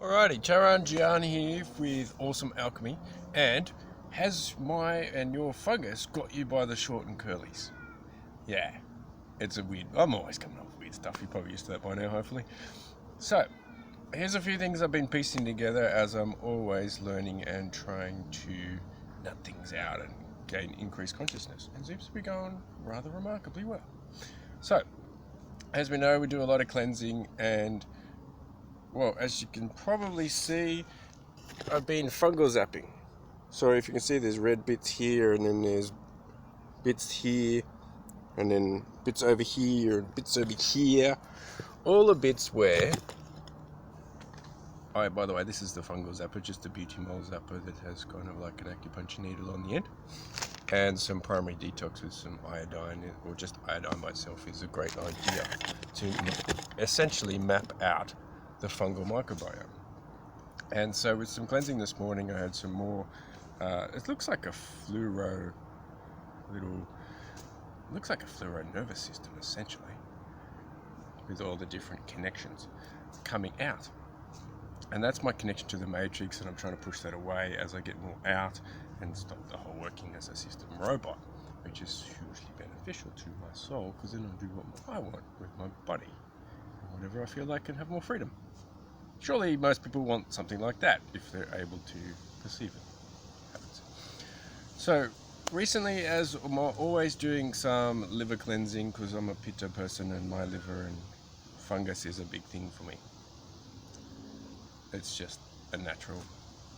Alrighty, Charan Jian here with Awesome Alchemy, and has my and your fungus got you by the short and curlies? Yeah, it's a weird, I'm always coming up with weird stuff, you're probably used to that by now hopefully. So, here's a few things I've been piecing together as I'm always learning and trying to nut things out and gain increased consciousness, and seems to be going rather remarkably well. So, as we know, we do a lot of cleansing, and well, as you can probably see, I've been fungal zapping. So if you can see, there's red bits here, and then there's bits here, and then bits over here, and bits over here. All the bits where... Oh, by the way, this is the fungal zapper, just a beauty mole zapper that has kind of like an acupuncture needle on the end. And some primary detox with some iodine, or just iodine by itself is a great idea to essentially map out the fungal microbiome. And so with some cleansing this morning, I had some more, it looks like a fluoro nervous system essentially, with all the different connections coming out. And that's my connection to the matrix, and I'm trying to push that away as I get more out and stop the whole working as a system robot, which is hugely beneficial to my soul, because then I'll do what I want with my body, and whatever I feel like, and have more freedom. Surely most people want something like that if they're able to perceive it. So recently, as I'm always doing some liver cleansing, because I'm a pitta person and my liver and fungus is a big thing for me. It's just a natural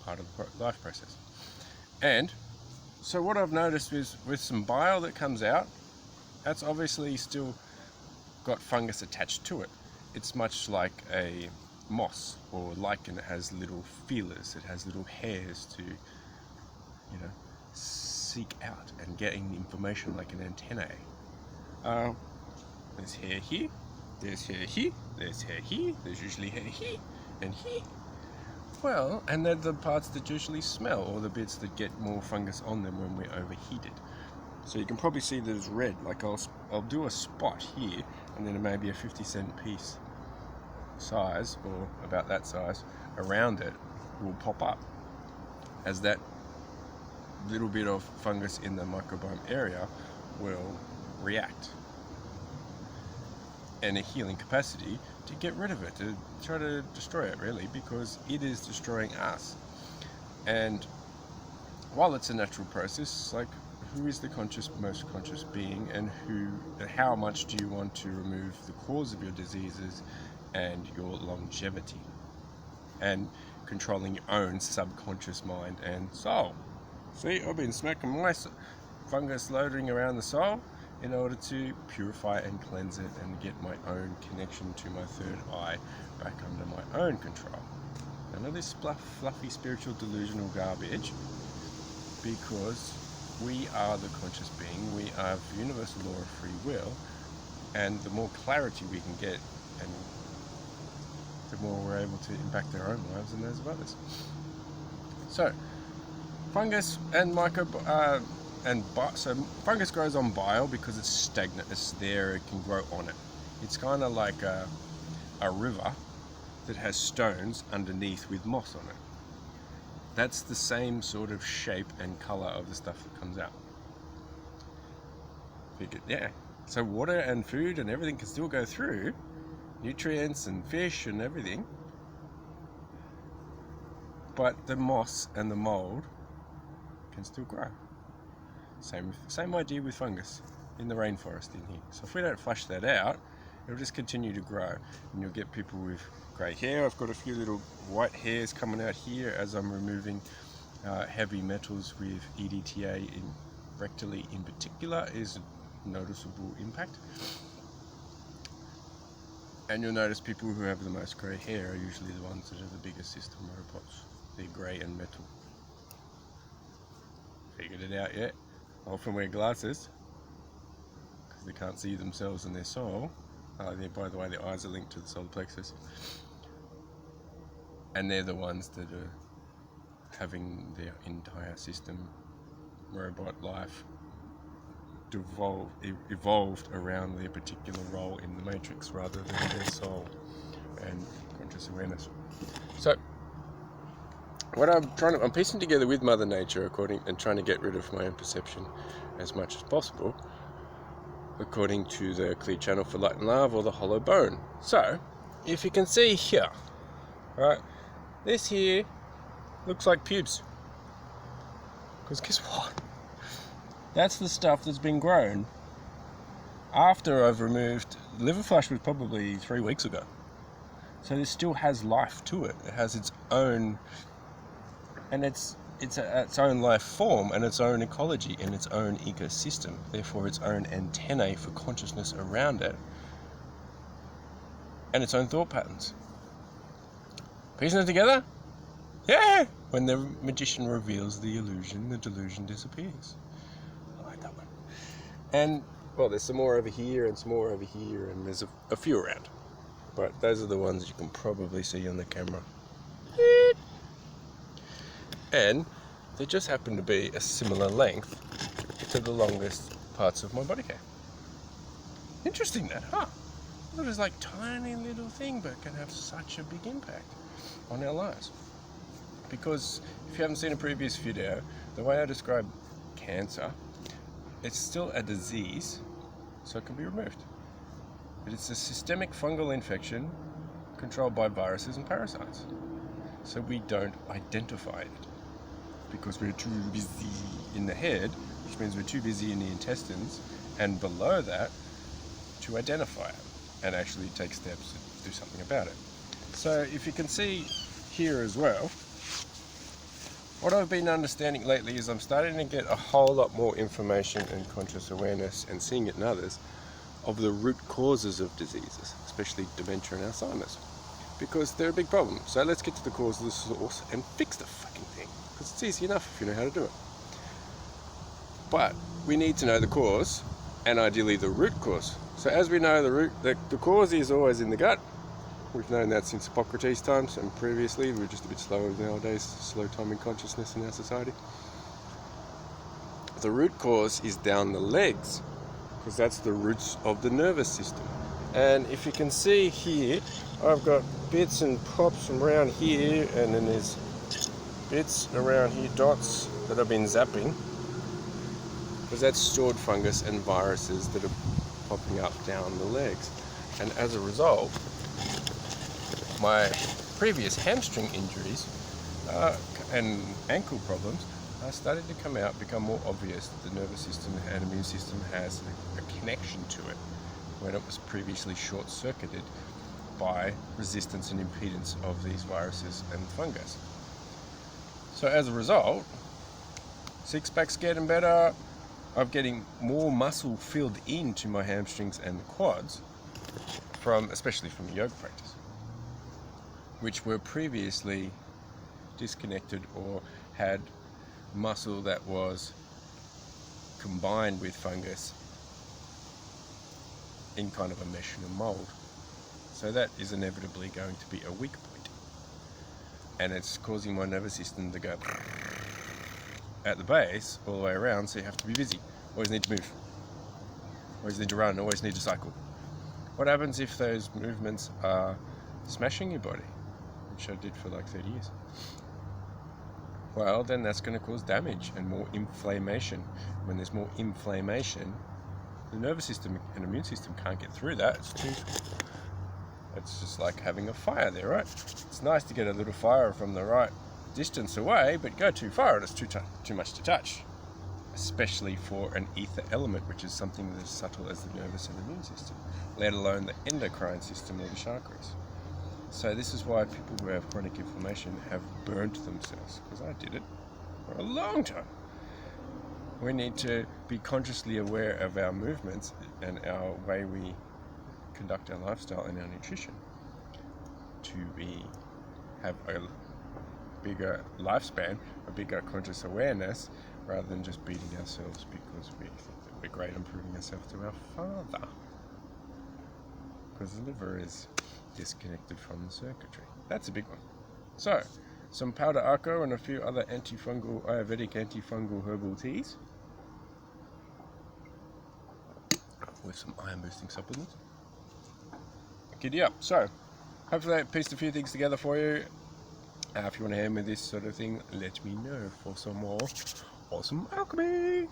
part of the life process. And so what I've noticed is with some bile that comes out, that's obviously still got fungus attached to it. It's much like a moss or lichen. It has little feelers, it has little hairs to, seek out and getting information like an antennae. There's hair here, there's hair here, there's hair here, there's usually hair here and here. Well, and they're the parts that usually smell, or the bits that get more fungus on them when we're overheated. So you can probably see that it's red. Like I'll do a spot here, and then it may be a 50-cent piece size, or about that size, around it will pop up as that little bit of fungus in the microbiome area will react, and a healing capacity to get rid of it, to try to destroy it really, because it is destroying us. And while it's a natural process, like, who is the most conscious being, and how much do you want to remove the cause of your diseases and your longevity, and controlling your own subconscious mind and soul? See, I've been smacking my fungus loading around the soul in order to purify and cleanse it and get my own connection to my third eye back under my own control. None of this fluffy spiritual delusional garbage, because we are the conscious being, we are universal law of free will, and the more clarity we can get, and the more we're able to impact our own lives and those of others. So, fungus and so fungus grows on bile because it's stagnant, it's there, it can grow on it. It's kind of like a river that has stones underneath with moss on it. That's the same sort of shape and color of the stuff that comes out. Yeah, so water and food and everything can still go through, nutrients and fish and everything, but the moss and the mold can still grow. Same idea with fungus in the rainforest in here. So if we don't flush that out, it'll just continue to grow, and you'll get people with grey hair. I've got a few little white hairs coming out here as I'm removing heavy metals with EDTA, rectally in particular, is a noticeable impact. And you'll notice people who have the most grey hair are usually the ones that are the biggest system robots. They're grey and metal. Figured it out yet? I often wear glasses because they can't see themselves and their soul. By the way, their eyes are linked to the solar plexus, and they're the ones that are having their entire system robot life evolved around their particular role in the matrix rather than their soul and conscious awareness. So I'm piecing together with Mother Nature and trying to get rid of my own perception as much as possible, according to the clear channel for light and love or the hollow bone. So, if you can see here, right, this here looks like pubes. Because guess what? That's the stuff that's been grown after I've removed liver flush was probably 3 weeks ago. So this still has life to it. It has its own, and its own life form and its own ecology and its own ecosystem. Therefore, its own antennae for consciousness around it, and its own thought patterns. Piecing it together? Yeah! When the magician reveals the illusion, the delusion disappears. I like that one. And, well, there's some more over here and some more over here, and there's a few around. But those are the ones you can probably see on the camera. And they just happen to be a similar length to the longest parts of my body hair. Interesting that, huh? It is like tiny little thing, but can have such a big impact on our lives. Because if you haven't seen a previous video, the way I describe cancer, it's still a disease, so it can be removed. But it's a systemic fungal infection controlled by viruses and parasites. So we don't identify it because we're too busy in the head, which means we're too busy in the intestines and below that to identify it and actually take steps to do something about it. So if you can see here as well, what I've been understanding lately is I'm starting to get a whole lot more information and conscious awareness and seeing it in others of the root causes of diseases, especially dementia and Alzheimer's, because they're a big problem. So let's get to the cause of the source and fix the fucking thing, because it's easy enough if you know how to do it. But we need to know the cause, and ideally the root cause. So as we know, the cause is always in the gut. We've known that since Hippocrates' times, and previously. We're just a bit slower nowadays, slow time in consciousness in our society. The root cause is down the legs, because that's the roots of the nervous system. And if you can see here, I've got bits and pops from around here, and then there's bits around here, dots that I've been zapping, because that's stored fungus and viruses that are popping up down the legs. And as a result, my previous hamstring injuries and ankle problems are starting to come out, become more obvious that the nervous system and immune system has a connection to it when it was previously short-circuited by resistance and impedance of these viruses and fungus. So as a result, six-pack's getting better. I'm getting more muscle filled into my hamstrings and the quads, especially from yoga practice, which were previously disconnected or had muscle that was combined with fungus in kind of a mesh and a mold. So that is inevitably going to be a weak point. And it's causing my nervous system to go at the base all the way around, so you have to be busy. Always need to move. Always need to run, always need to cycle. What happens if those movements are smashing your body, which I did for like 30 years? Well, then that's going to cause damage and more inflammation. When there's more inflammation, the nervous system and immune system can't get through that. It's just like having a fire there, right? It's nice to get a little fire from the right distance away, but go too far and it's too much to touch. Especially for an ether element, which is something as subtle as the nervous and immune system, let alone the endocrine system or the chakras. So this is why people who have chronic inflammation have burnt themselves, because I did it for a long time. We need to be consciously aware of our movements and our way we conduct our lifestyle and our nutrition to have a bigger lifespan, a bigger conscious awareness, rather than just beating ourselves because we think that we're great and proving ourselves to our father. Because the liver is disconnected from the circuitry. That's a big one. So, some powder arco and a few other antifungal, Ayurvedic antifungal herbal teas with some iron boosting supplements. Giddy up. So, hopefully I pieced a few things together for you. If you want to hand me this sort of thing, let me know for some more awesome alchemy.